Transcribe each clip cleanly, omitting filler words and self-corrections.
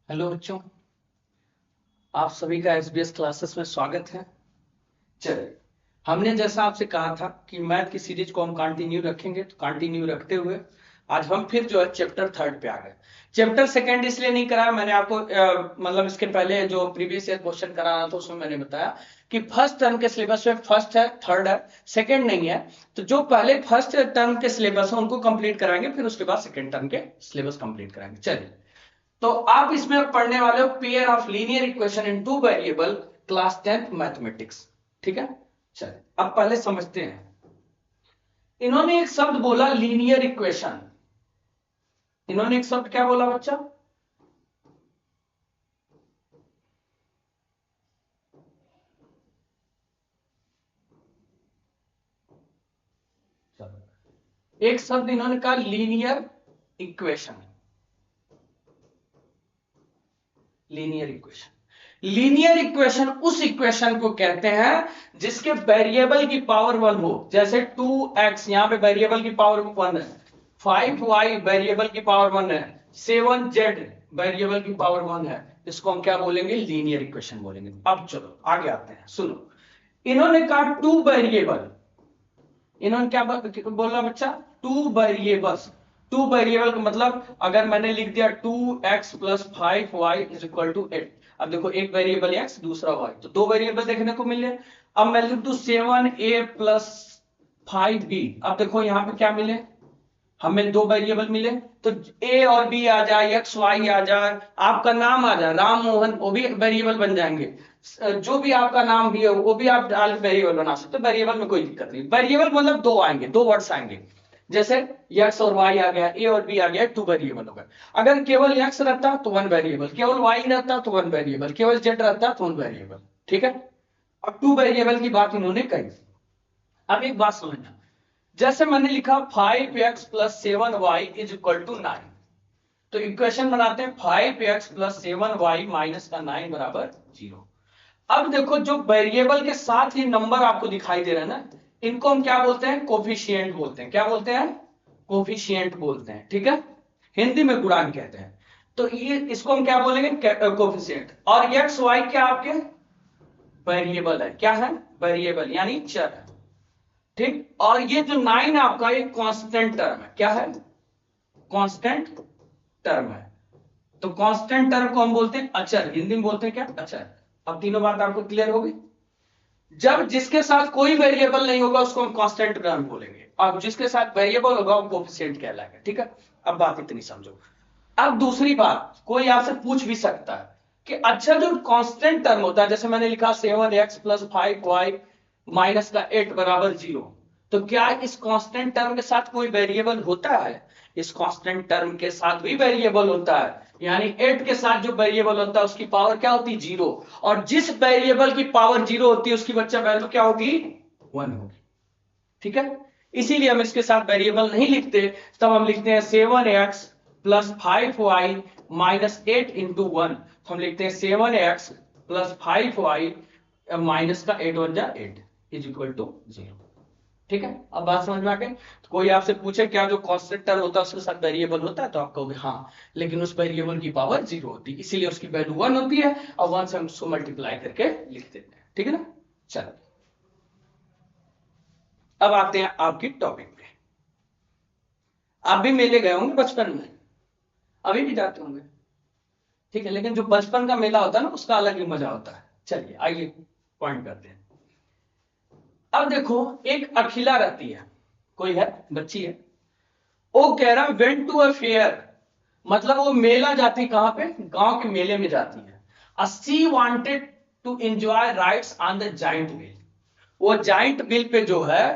Hello बच्चों, आप सभी का एसबीएस क्लासेस में स्वागत है। चलिए, हमने जैसा आपसे कहा था कि मैथ की सीरीज को हम कंटिन्यू रखेंगे, तो कंटिन्यू रखते हुए आज हम फिर जो है चैप्टर थर्ड पे आ गए। चैप्टर सेकंड इसलिए नहीं कराया, मैंने आपको मतलब इसके पहले जो प्रीवियस ईयर क्वेश्चन कराना था उसमें मैंने बताया कि फर्स्ट टर्म के सिलेबस में फर्स्ट है, थर्ड है, सेकंड नहीं है। तो जो पहले फर्स्ट टर्म के सिलेबस है उनको कंप्लीट कराएंगे, फिर उसके बाद सेकंड टर्म के सिलेबस कंप्लीट कराएंगे। चलिए, तो आप इसमें पढ़ने वाले हो pair of linear equation in two variable, class 10th mathematics. ठीक है, चलिए अब पहले समझते हैं। इन्होंने एक शब्द बोला लीनियर इक्वेशन। इन्होंने एक शब्द क्या बोला बच्चा? एक शब्द इन्होंने कहा linear equation. Linear equation, linear equation उस इक्वेशन को कहते हैं जिसके वेरिएबल की पावर वन हो। जैसे 2x, यहां पे वेरिएबल की पावर वन है, 5y वेरिएबल की पावर वन है, 7z वेरिएबल की पावर वन है। इसको हम क्या बोलेंगे? लीनियर इक्वेशन बोलेंगे। अब चलो आगे आते हैं, सुनो। इन्होंने कहा टू वेरिएबल, इन्होंने क्या बोला बच्चा? Two variables. टू वेरिएबल का मतलब अगर मैंने लिख दिया 2x plus 5y is equal to 8। अब देखो, एक वेरिएबल x, दूसरा y, तो दो वेरिएबल देखने को मिले। अब मैं लिख दू 7a प्लस 5b। अब देखो यहां पे क्या मिले, हमें दो वेरिएबल मिले। तो a और b आ जाए, एक्स वाई आ जाए, आपका नाम आ जाए राम मोहन, वो भी वेरिएबल बन जाएंगे। जो भी आपका नाम भी है वो भी आप डाल वेरिएबल बना सकते हो। वेरिएबल में कोई दिक्कत नहीं। वेरिएबल मतलब दो आएंगे, दो वर्ड्स आएंगे। जैसे एक्स और वाई आ गया, ए और बी आ गया, टू वेरिएबल हो गया। अगर केवल एक्स रहता तो वन वेरिएबल, केवल वाई रहता तो वन वेरिएबल, केवल जेड रहता तो वन वेरिएबल। ठीक है, अब टू वेरिएबल की बात इन्होंने कही। अब एक बात समझना, जैसे मैंने लिखा 5x plus 7y is equal to 9, तो इक्वेशन बनाते हैं 5x प्लस 7y माइनस का 9 बराबर 0। अब देखो, जो वेरिएबल के साथ ही नंबर आपको दिखाई दे रहा है ना, इनको हम क्या बोलते हैं? कोफिशिएंट बोलते हैं। क्या बोलते हैं? कोफिशिएंट बोलते हैं। ठीक है, हिंदी में गुणांक कहते हैं। तो ये इसको हम क्या बोलेंगे? कोफिशिएंट। और एक्स वाई क्या आपके वेरिएबल है? क्या है? वेरिएबल यानी चर है। ठीक, और ये जो 9 आपका एक कांस्टेंट टर्म है। क्या है? कांस्टेंट टर्म है। तो कांस्टेंट टर्म को हम बोलते हैं अचर, हिंदी में बोलते हैं क्या? अचर। अब तीनों बात आपको क्लियर होगी। जब जिसके साथ कोई वेरिएबल नहीं होगा उसको हम कांस्टेंट टर्म बोलेंगे, और जिसके साथ वेरिएबल होगा वो कोफिशिएंट कहलाएगा। ठीक है, अब बात इतनी समझो। अब दूसरी बात, कोई आपसे पूछ भी सकता है कि अच्छा, जो कांस्टेंट टर्म होता है, जैसे मैंने लिखा 7x प्लस 5y माइनस का 8 बराबर 0, तो क्या इस कांस्टेंट टर्म के साथ कोई वेरिएबल होता है? इस कांस्टेंट टर्म के साथ भी वेरिएबल होता है। यानी 8 के साथ जो वेरिएबल होता है उसकी पावर क्या होती है? 0। और जिस वेरिएबल की पावर 0 होती है उसकी बच्चा वैल्यू क्या होगी? 1 होगी। ठीक है, इसीलिए हम इसके साथ वेरिएबल नहीं लिखते, तब हम लिखते हैं 7x plus 5y minus 8 into 1। हम लिखते हैं 7x प्लस 5y माइनस का 8 वन जा 8 इज इक्वल टू 0। ठीक है, अब बात समझ में आ गई। तो कोई आपसे पूछे क्या जो कांस्टेंट टर्म होता है उसके साथ वेरिएबल होता है, तो आप कहोगे हाँ, लेकिन उस वेरिएबल की पावर 0 होती है, इसीलिए उसकी वैल्यू 1 होती है, और 1 से हम उसको मल्टीप्लाई करके लिख देते हैं। ठीक है ना, चलो अब आते हैं आपकी टॉपिक पे। आप भी मेले गए होंगे बचपन में, अभी भी जाते होंगे। ठीक है, लेकिन जो बचपन का मेला होता है ना, उसका अलग ही मजा होता है। चलिए आइए पॉइंट करते हैं। अब देखो, एक अखिला रहती है, कोई है, बच्ची है। वो कह रहा वेंट टू अ फेयर, मतलब वो मेला जाती, कहां पे? गांव के मेले में जाती है। She wanted to enjoy rides on the giant wheel. वो जाइंट व्हील पे जो है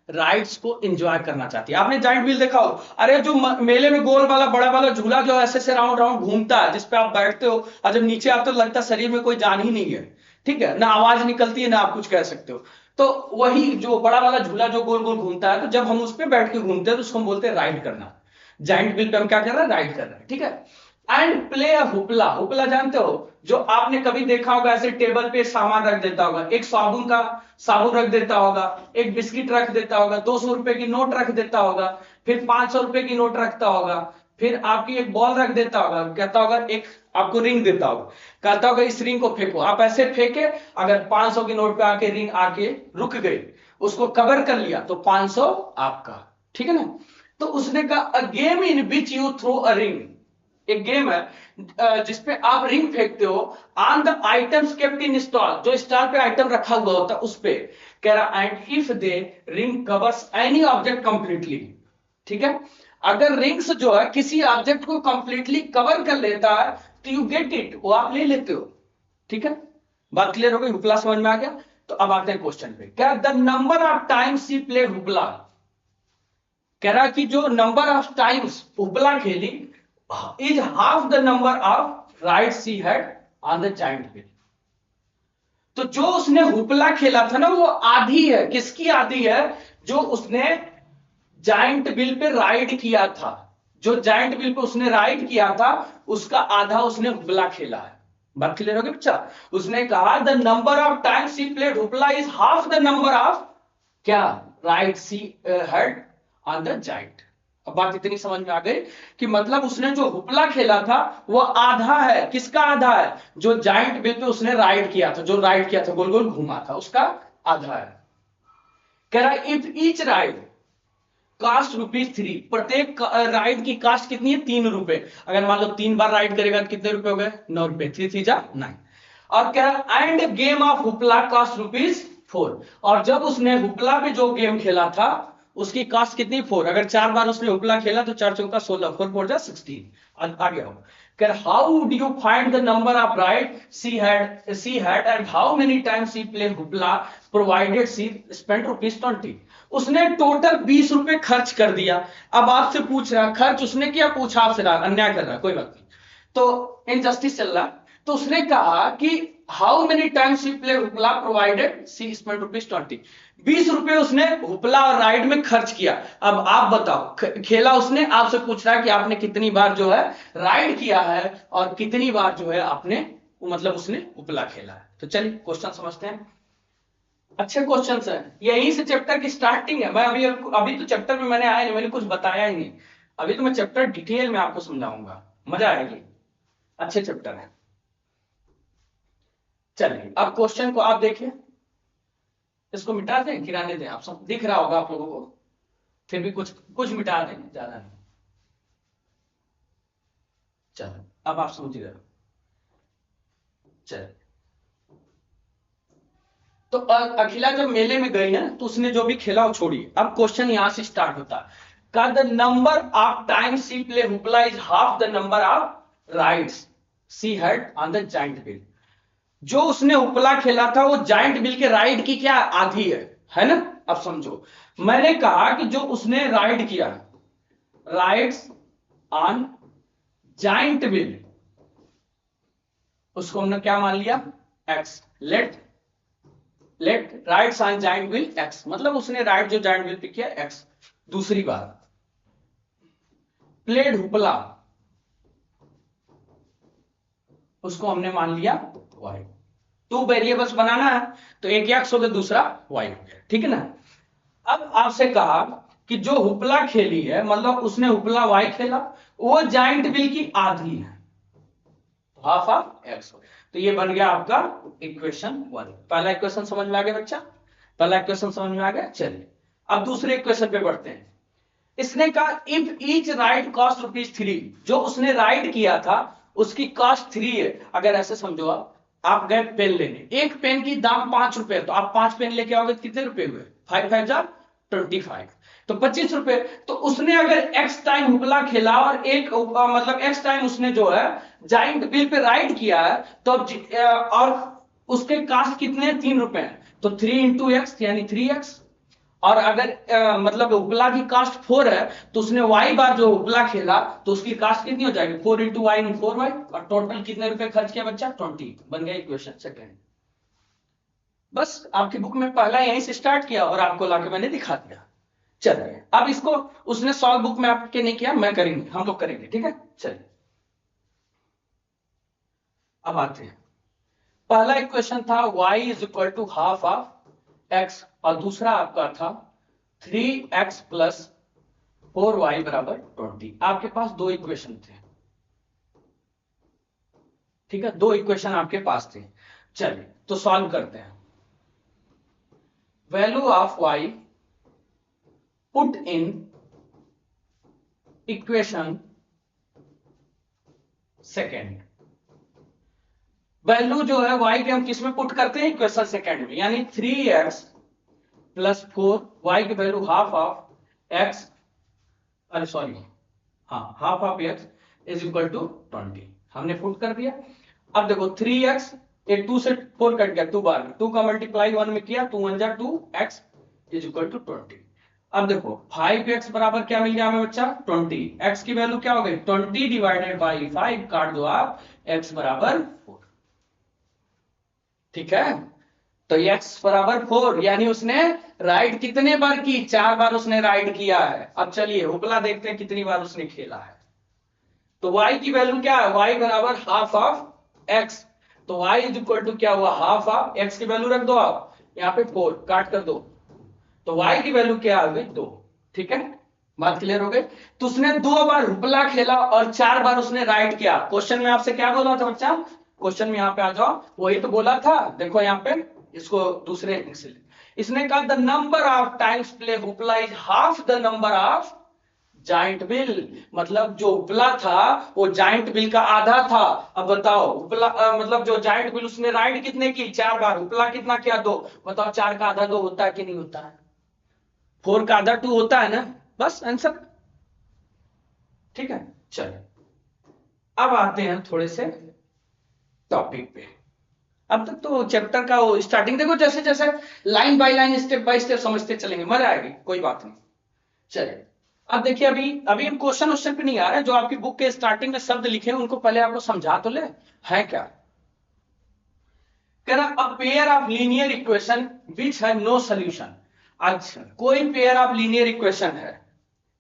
राइड्स को एंजॉय करना चाहती है। आपने जाइंट व्हील देखा हो? अरे जो मेले में गोल वाला बड़ा वाला झूला जो ऐसे से राउंड राउंड घूमता है, जिसपे आप बैठते हो और जब नीचे आते हो लगता है शरीर में कोई जान ही नहीं है। ठीक है ना, आवाज निकलती है ना आप कुछ कह सकते हो। तो वही जो बड़ा वाला झूला जो गोल गोल घूमता है, तो जब हम उस पर बैठ के घूमते हैं तो उसको हम बोलते हैं राइड करना। जाइंट व्हील पे हम क्या कर रहे हैं? राइड कर रहे हैं। ठीक है, and play a hoopla. Hoopla जानते हो? जो आपने कभी देखा होगा ऐसे टेबल पे सामान रख देता होगा, एक साबुन का साबुन रख देता होगा, एक बिस्किट रख देता होगा, 200 रुपए की नोट रख देता होगा, फिर 500 रुपए की नोट रखता होगा, फिर आपकी एक बॉल रख देता होगा, कहता होगा एक आपको रिंग देता होगा, कहता होगा इस रिंग को फेंको, आप ऐसे फेंके, अगर 500 की नोट पे आके रिंग आके रुक गई, उसको कवर कर लिया तो 500 आपका, ठीक है ना। तो उसने कहा a game in which you throw a ring, एक गेम है जिसपे आप रिंग फेंकते हो, on the items kept in stall, जो स्टॉल पे आइटम रखा हुआ होता है उस पे, कह रहा and if the ring covers any object completely, ठीक है, अगर रिंग्स जो है किसी ऑब्जेक्ट को कंप्लीटली कवर कर लेता है तो यू गेट इट, वो आप ले लेते हो, ठीक है। बात क्लियर हो गई, हुपला समझ में आ गया। तो अब आते हैं क्वेश्चन पे, क्या the number of times she play hoopla, कह रहा कि जो नंबर ऑफ टाइम्स हुपला खेली is half the number of ride she had on the giant wheel. तो जो उसने हुपला खेला था ना वो आधी है, किसकी आधी है, जो उसने जायंट व्हील पे राइड किया था, जो जायंट व्हील पे उसने राइड किया था उसका आधा उसने हुपला खेला है। बात क्लियर हो गई बच्चा। उसने कहा the number of times she played hoopla is half the number of क्या rides she had on the giant. अब बात इतनी समझ में आ गई कि मतलब उसने जो हुपला खेला था वो आधा है, किसका आधा है, जो जायंट व्हील पे उसने राइड किया था, जो राइड किया था गोल गोल घुमा था उसका आधा है। कह रहा इफ ईच राइड कास्ट ₹3, प्रत्येक राइड की कास्ट कितनी है, ₹3। अगर मान लो 3 बार राइड करेगा तो कितने रुपए हो गए, ₹9, 3 जा 9। और क्या, and game of hoopla cost ₹4, और जब उसने हुपला पे जो गेम खेला था उसकी कास्ट कितनी 4, अगर 4 बार उसने हुपला खेला तो 4 चौका 16, 4 4 जा 16। आगे आओ, कर how would you find the number of ride she had and how many times she play hoopla provided she spend ₹20। उसने टोटल ₹20 खर्च कर दिया। अब आपसे पूछ रहा, खर्च उसने किया, पूछा आपसे रहा, अन्याय कर रहा, कोई बात नहीं, तो इनजस्टिस चल रहा। तो उसने कहा कि how many times he play hoopla provided she spend ₹20, ₹20 उसने हुपला और राइड में खर्च किया। अब आप बताओ, खेला उसने, आपसे पूछ रहा है कि आपने कितनी बार जो है राइड किया है और कितनी बार जो है आपने मतलब उसने हुपला खेला है। तो चलिए क्वेश्चन समझते हैं। अच्छे क्वेश्चंस हैं, यहीं से चैप्टर की स्टार्टिंग है। मैं अभी तो चैप्टर में मैंने आया नहीं, मैंने कुछ बताया ही नहीं, अभी तो मैं चैप्टर डिटेल में आपको समझाऊंगा, मजा आएगी, अच्छे चैप्टर है। चलिए अब क्वेश्चन को आप देखिए, इसको मिटा दें गिराने दें, आप सब दिख रहा होगा आप लोगों को, फिर भी कुछ कुछ मिटा दें, ज्यादा नहीं। चलो अब आप समझ गए। चलिए, तो अखिला जब मेले में गई है तो उसने जो भी खेला वो छोड़ी। अब क्वेश्चन यहां से स्टार्ट होता है, का the number of times she play hoopla is half the number of rides she had on the giant wheel. जो उसने हुपला खेला था वो जायंट व्हील के राइड की क्या आधी है ना। अब समझो, मैंने कहा कि जो उसने राइड किया, राइड्स ऑन जायंट व्हील, उसको हमने क्या मान लिया, x. Let rides on giant wheel x, मतलब उसने राइट जो जायंट व्हील पे किया एक्स। दूसरी बात, प्लेड हुपला, उसको हमने मान लिया वाई। 2 वेरिएबल्स बनाना है तो एक एक्स हो गया, दूसरा वाई हो गया, ठीक है ना। अब आपसे कहा कि जो हुपला खेली है, मतलब उसने हुपला वाई खेला, वो जायंट व्हील की आधी है, हाफ ऑफ एक्स। तो ये बन गया आपका इक्वेशन 1। पहला इक्वेशन समझ में आ गया बच्चा, पहला इक्वेशन समझ में आ गया। चलिए अब दूसरे इक्वेशन पे बढ़ते हैं। इसने कहा इफ ईच राइड कॉस्ट ₹3, जो उसने राइड किया था उसकी कॉस्ट 3 है। अगर ऐसे समझो, आप गए पेन लेने, एक पेन की दाम ₹5, तो आप 5 पेन लेके आओगे, कितने रुपए हुए, 5 5 जा 25, तो ₹25। तो उसने अगर एक्स टाइम हुपला खेला और एक मतलब एक्स टाइम उसने जो है जाइंट व्हील पे राइड किया है, तो और उसके कास्ट कितने, ₹3, तो 3 इंटू एक्स यानी 3x। और अगर मतलब उपला की कास्ट 4 है तो उसने y बार जो उपला खेला तो उसकी कास्ट कितनी हो जाएगी, 4 इंटू वाई 4y, और टोटल कितने रुपए खर्च किया बच्चा, 20। बन गया इक्वेशन सेकंड। बस आपकी बुक में पहला यहीं से स्टार्ट किया और आपको लाके मैंने दिखा दिया। चलिए अब इसको उसने सॉल्व बुक में आपके नहीं किया, मैं करेंगे, हम लोग करेंगे, ठीक है। चलिए अब आते हैं, पहला इक्वेशन था y is equal to half of x, और दूसरा आपका था 3x प्लस 4y बराबर 20। आपके पास दो इक्वेशन थे, ठीक है, दो इक्वेशन आपके पास थे। चलिए तो सॉल्व करते हैं। Value of y put in equation second. Value जो है y के हम किस में पुट करते हैं, इक्वेशन सेकेंड में, यानी 3x प्लस 4, y की वैल्यू हाफ ऑफ x, अरे सॉरी, हाँ half of x is equal to 20 हमने पुट कर दिया। अब देखो 3x, ये 2 से 4 कट गया, 2 बार में 2 का मल्टीप्लाई 1 में किया, 2 1 जा 2, x इज इक्वल टू 20। अब देखो 5x बराबर क्या मिल गया हमें बच्चा, 20। x की वैल्यू क्या हो गई, 20 डिवाइडेड बाई 5, काट दो आप, x बराबर 4। ठीक है, तो x बराबर 4, यानी उसने राइट कितने बार की, 4 बार उसने राइट किया है। अब चलिए उपला देखते हैं कितनी बार उसने खेला है। तो y की वैल्यू क्या है, y बराबर हाफ ऑफ x, तो y इज इक्वल टू क्या हुआ, हाफ ऑफ x की वैल्यू रख दो आप यहाँ पे 4, काट कर दो, तो y की वैल्यू क्या आ गई 2। ठीक है, बात क्लियर हो गई। तो उसने 2 बार रुपला खेला और 4 बार उसने राइट किया। क्वेश्चन में आपसे क्या बोला था बच्चा, क्वेश्चन में यहाँ पे आ जाओ, वही तो बोला था, देखो यहाँ पे इसको दूसरे एंगल से इसने कहा the number of times play hoopla is half the number of giant bill, मतलब जो उपला था वो जाइंट बिल का आधा था। अब बताओ उपला मतलब जो जाइंट बिल उसने राइड कितने की, 4 बार, उपला कितना किया 2, बताओ 4 का आधा 2 होता है कि नहीं होता है, 4 का आधा 2 होता है ना, बस आंसर। ठीक है, चलो अब आते हैं थोड़े से टॉपिक पे। अब तक तो चैप्टर का वो स्टार्टिंग देखो, जैसे जैसे line by line step by step समझते चलेंगे, मजा आएगी, कोई बात नहीं। चलिए अब देखिए, अभी हम क्वेश्चन पे नहीं आ रहे, जो आपकी बुक के स्टार्टिंग में शब्द लिखे हैं उनको पहले आपको समझा तो ले, है क्या। कह रहा a pair of linear equation विच है नो सोल्यूशन। अच्छा, कोई पेयर ऑफ लीनियर इक्वेशन है,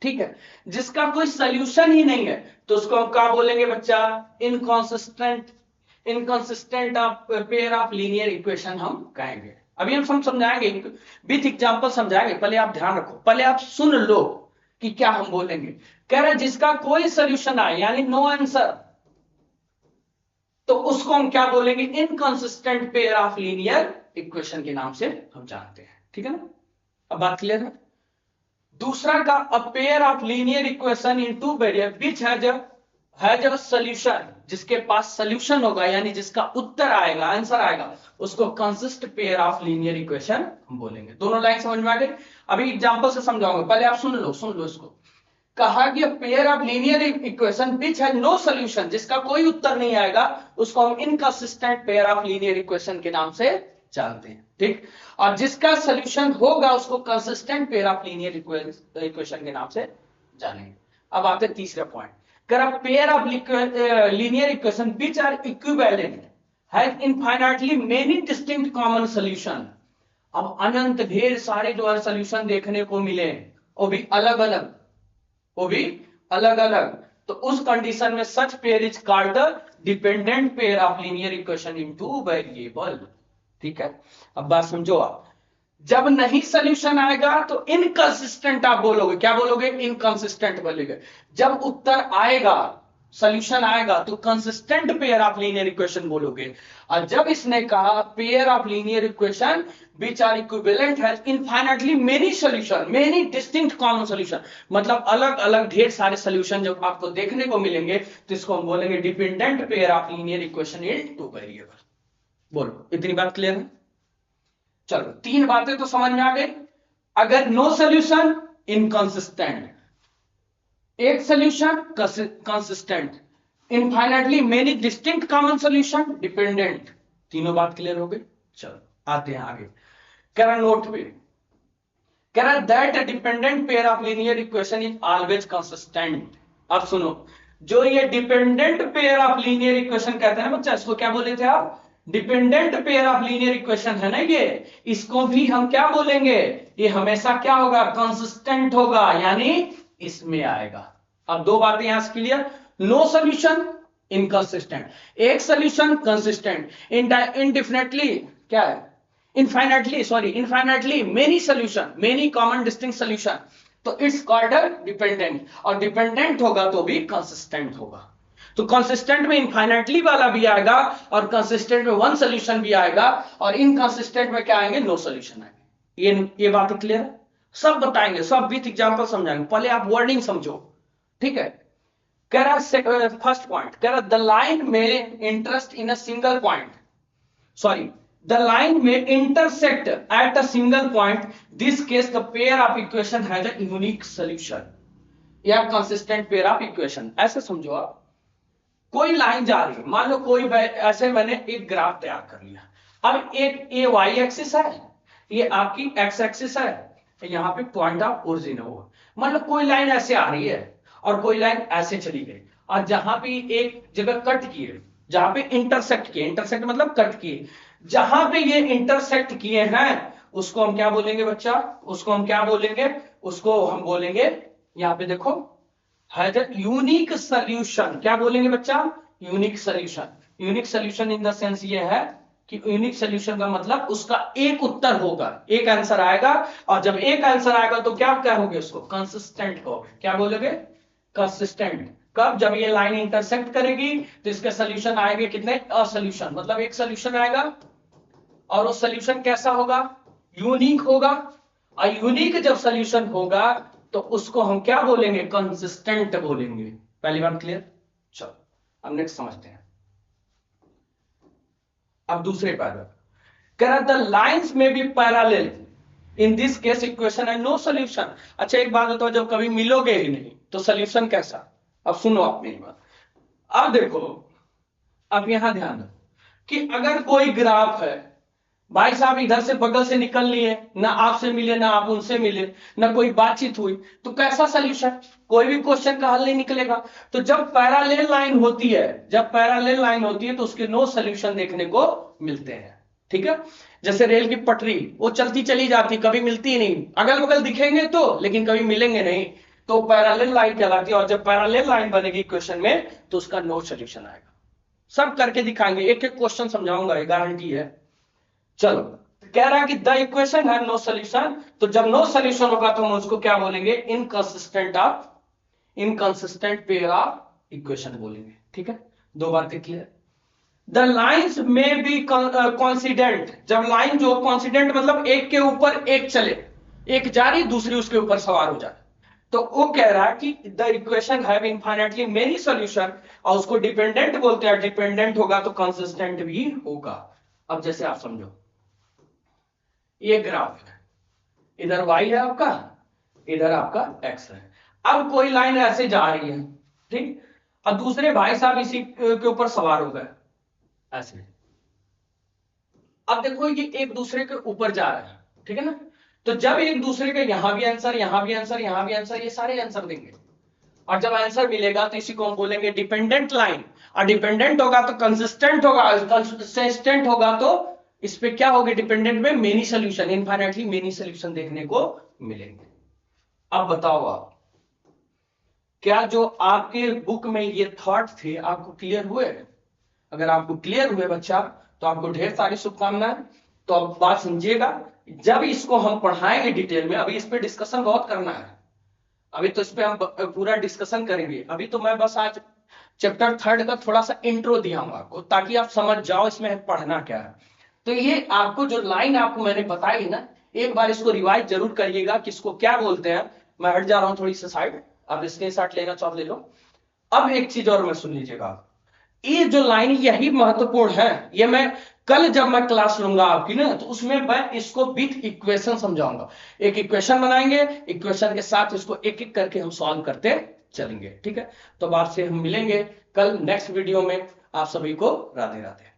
ठीक है, जिसका कोई सोल्यूशन ही नहीं है, तो उसको हम क्या बोलेंगे बच्चा, inconsistent, inconsistent of pair of linear equation हम कहेंगे। अभी हम समझाएंगे विथ एग्जांपल समझाएंगे, पहले आप ध्यान रखो, पहले आप सुन लो कि क्या हम बोलेंगे। कह रहे जिसका कोई सोल्यूशन आए, यानी नो आंसर, तो उसको हम क्या बोलेंगे, inconsistent pair of linear equation के नाम से हम जानते हैं। ठीक है ना, अब बात क्लियर है। दूसरा का a pair of linear equation in two variable which has a solution, जिसके पास सोल्यूशन होगा, यानी जिसका उत्तर आएगा, आंसर आएगा, उसको consist pair of linear equation हम बोलेंगे। दोनों लाइन समझ में आ गई। अभी एग्जांपल से समझाऊंगा, पहले आप सुन लो इसको। कहा कि pair of linear equation which has no solution, जिसका कोई उत्तर नहीं आएगा, उसको हम inconsistent pair of linear equation के नाम से जानते हैं। ठीक, और जिसका सॉल्यूशन होगा उसको consistent pair of linear equation के नाम से जानेंगे। अब आते हैं तीसरा पॉइंट, कर pair of linear equation which are equivalent has infinitely many distinct common solution. अब अनंत ढेर सारे जो है सॉल्यूशन देखने को मिले, वो भी अलग अलग, वो भी अलग अलग, तो उस कंडीशन में such pair is called the dependent pair of linear equation in two variable. ठीक है, अब बात समझो आप, जब नहीं सोल्यूशन आएगा तो इनकंसिस्टेंट आप बोलोगे, क्या बोलोगे, इनकंसिस्टेंट बोलोगे। जब उत्तर आएगा, सोल्यूशन आएगा, तो consistent pair of linear equation बोलोगे। और जब इसने कहा pair of linear equation which are equivalent has infinitely many solution, many distinct common solution, मतलब अलग अलग ढेर सारे सॉल्यूशन जब आपको देखने को मिलेंगे, तो इसको हम बोलेंगे dependent pair of linear equation in two variable. बोलो, इतनी बात क्लियर है। चलो 3 बातें तो समझ में आ गई। अगर नो सॉल्यूशन, इनकंसिस्टेंट, एक solution, consistent, infinitely many distinct common solution, dependent, तीनों बात क्लियर हो गई। चलो आते हैं आगे। कह रहा नोट पे, कह रहा that dependent pair of linear equation is always consistent. अब सुनो, जो ये dependent pair of linear equation कहते हैं ना बच्चा, इसको क्या बोले थे आप, dependent pair of linear equation है ना ये, इसको भी हम क्या बोलेंगे, ये हमेशा क्या होगा, कंसिस्टेंट होगा, यानी इसमें आएगा। अब 2 बातें यहां से क्लियर, नो सोल्यूशन इनकंसिस्टेंट, एक सोल्यूशन कंसिस्टेंट, इनडेफिनेटली क्या है, infinitely many solution, many common distinct solution, तो इट्स कॉल्ड अ डिपेंडेंट, और डिपेंडेंट होगा तो भी कंसिस्टेंट होगा। तो कंसिस्टेंट में इनफाइनाइटली वाला भी आएगा और कंसिस्टेंट में वन सोल्यूशन भी आएगा, और इनकंसिस्टेंट में क्या आएंगे, नो सोल्यूशन आएंगे। ये बात क्लियर है? सब बताएंगे, सब विथ एग्जांपल समझाएंगे, पहले आप वर्डिंग समझो, ठीक है। कह रहा फर्स्ट पॉइंट, कह रहा द लाइन में interest in a single point, sorry the line में intersect at a single point, this case the pair of equation has a unique solution या कंसिस्टेंट पेयर ऑफ इक्वेशन। ऐसे समझो आप, कोई line जा रही है, मान लो कोई ऐसे मैंने एक ग्राफ तैयार कर लिया, अब एक ये वाई एक्सिस है, ये आपकी एक्स एक्सिस है, यहां पे पॉइंट ऑफ ओरिजिन हुआ। मान लो कोई लाइन ऐसे आ रही है और कोई लाइन ऐसे चली गई, और जहां पे एक जगह कट किए, जहां पे इंटरसेक्ट किए, इंटरसेक्ट मतलब कट किए, जहां पे ये इंटरसेक्ट किए हैं उसको हम क्या बोलेंगे बच्चा, उसको हम क्या बोलेंगे, उसको हम बोलेंगे, यहां पे देखो हैज अ यूनिक सॉल्यूशन। क्या बोलेंगे बच्चा, unique solution. Unique solution in the sense ये है कि यूनिक सॉल्यूशन का मतलब उसका एक उत्तर होगा, एक आंसर आएगा, और जब एक आंसर आएगा तो क्या कहोगे उसको, कंसिस्टेंट हो। क्या बोलोगे, कंसिस्टेंट। कब, जब ये लाइन इंटरसेक्ट करेगी तो इसके सॉल्यूशन आएंगे कितने, अ सॉल्यूशन, मतलब एक सॉल्यूशन आएगा, और वो सॉल्यूशन कैसा होगा, यूनिक होगा। और यूनिक जब सॉल्यूशन होगा तो उसको हम क्या बोलेंगे, कंसिस्टेंट बोलेंगे। पहली बात क्लियर। चलो अब नेक्स्ट समझते हैं। अब दूसरे पैराग्राफ, कह रहा the lines may be parallel, in this case equation है नो सॉल्यूशन। अच्छा एक बात बताओ, जब कभी मिलोगे ही नहीं तो सॉल्यूशन कैसा। अब सुनो आप मेरी बात, अब देखो, अब यहां ध्यान दो कि अगर कोई ग्राफ है, भाई साहब इधर से बगल से निकल लिए, ना आपसे मिले ना आप उनसे मिले, ना कोई बातचीत हुई, तो कैसा सॉल्यूशन, कोई भी क्वेश्चन का हल नहीं निकलेगा। तो जब पैरेलल लाइन होती है, जब पैरेलल लाइन होती है तो उसके नो सॉल्यूशन देखने को मिलते हैं, ठीक है। जैसे रेल की पटरी, वो चलती चली जाती, कभी मिलती नहीं, अगल बगल दिखेंगे तो, लेकिन कभी मिलेंगे नहीं, तो पैरेलल लाइन कहलाती है। और जब पैरेलल लाइन बनेगी क्वेश्चन में तो उसका नो सॉल्यूशन आएगा। सब करके दिखाएंगे, एक एक क्वेश्चन समझाऊंगा, ये गारंटी है। चलो, कह रहा है कि द इक्वेशन है नो सॉल्यूशन, तो जब नो सॉल्यूशन होगा तो हम उसको क्या बोलेंगे, inconsistent of, inconsistent pair of equation बोलेंगे, ठीक है। दो बातें clear. The lines may B coincident, जब लाइन जो कॉन्सिडेंट मतलब एक के ऊपर एक चले, एक जा रही दूसरी उसके ऊपर सवार हो जाए, तो वो कह रहा है कि the equation have infinitely many solution, और उसको डिपेंडेंट बोलते हैं, डिपेंडेंट होगा तो कंसिस्टेंट भी होगा। अब जैसे आप समझो, ये ग्राफ है, इधर y है आपका, इधर आपका x है। अब कोई लाइन ऐसे जा रही है, ठीक, अब दूसरे भाई साहब इसी के ऊपर सवार हो गए ऐसे। अब देखो ये एक दूसरे के ऊपर जा रहे हैं, ठीक है ना। तो जब एक दूसरे के यहां भी आंसर, यहां भी आंसर, यहां भी आंसर, ये सारे आंसर देंगे, और जब आंसर मिलेगा तो इसी को हम बोलेंगे डिपेंडेंट लाइन। और डिपेंडेंट होगा तो कंसिस्टेंट होगा, कंसिस्टेंट होगा तो इस पे क्या होगा, डिपेंडेंट में many solution, infinitely many solution देखने को मिलेंगे। अब बताओ आप, क्या जो आपके बुक में ये थॉट थे आपको क्लियर हुए। अगर आपको क्लियर हुए बच्चा तो आपको ढेर सारी शुभकामनाएं। तो अब बात समझिएगा, जब इसको हम पढ़ाएंगे डिटेल में, अभी इस पे डिस्कशन बहुत करना है, अभी तो इस पे हम पूरा डिस्कशन करेंगे। अभी तो मैं बस आज चैप्टर 3 का थोड़ा सा इंट्रो दिया हूं आपको, ताकि आप समझ जाओ इसमें पढ़ना क्या है। तो ये आपको जो लाइन आपको मैंने बताई ना, एक बार इसको रिवाइज जरूर करिएगा कि इसको क्या बोलते हैं। मैं हट जा रहा हूं थोड़ी सी साइड, आप स्क्रीनशॉट लेना चाहो ले लो। अब एक चीज और मैं सुन लीजिएगा, ये जो लाइन यही महत्वपूर्ण है, ये मैं कल जब मैं क्लास लूंगा आपकी ना, तो उसमें मैं इसको विथ इक्वेशन समझाऊंगा। एक इक्वेशन बनाएंगे, इक्वेशन के साथ इसको एक एक करके हम सॉल्व करते चलेंगे, ठीक है। तो अब आपसे हम मिलेंगे कल नेक्स्ट वीडियो में। आप सभी को राधे राधे।